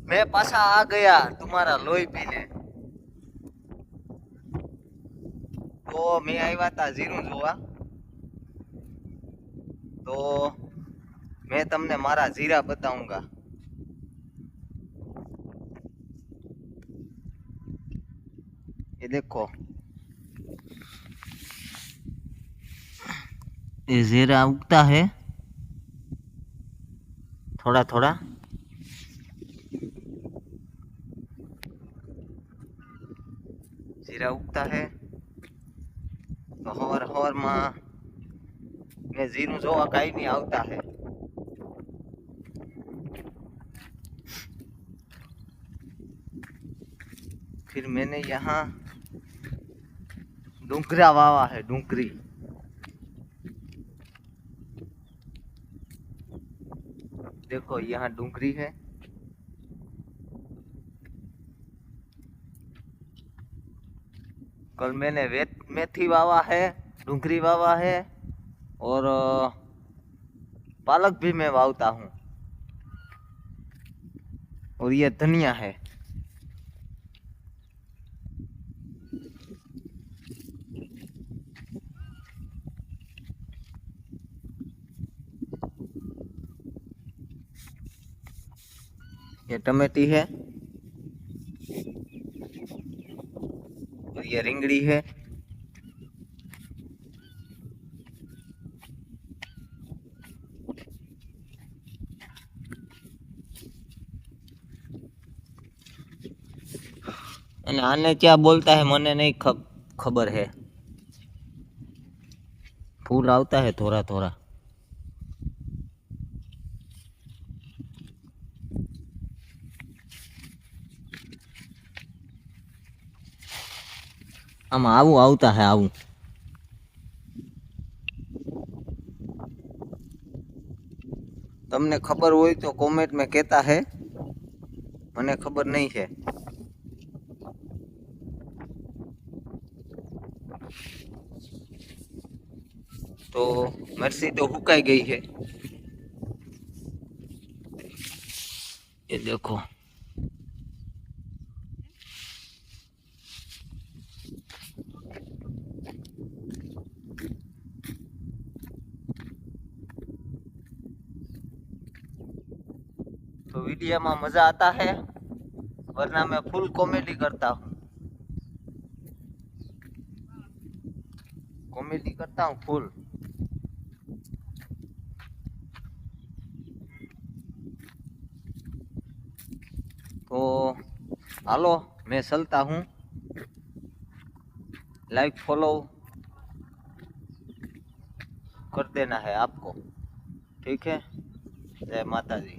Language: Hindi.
मैं पाछा आ गया तुम्हारा लोही पीने। तो मैं આવ્યા તા જીરું જોવા, તો मैं તમને મારા જીરા बताऊंगा। ये देखो, ये जीरा उगता है थोड़ा थोड़ा। जीरा उगता है तो हवर हवर में मैं जीरू जोवा कहीं नहीं आवता है। फिर मैंने यहाँ डूंगरा वावा है, डूंगरी। देखो यहाँ डूंगरी है, कल मैंने मेथी वावा है, डूंगरी वावा है और पालक भी मैं वावता हूँ। और ये धनिया है। ये टमाटी है और ये રીંગણી है। आने क्या बोलता है मने नहीं खबर है। फूल आवता है थोड़ा थोड़ा। આમ આવું આવતા है આવું। તમને ખબર હોય તો કોમેન્ટ में कहता है, મને ખબર नहीं है। तो मिर्ची तो हुकाई गई है, ये देखो। तो वीडियो में मजा आता है, वरना मैं फुल कॉमेडी करता हूँ। कॉमेडी करता हूँ फुल। तो हालो मैं चलता हूँ, लाइक फॉलो कर देना है आपको, ठीक है। जय माता दी।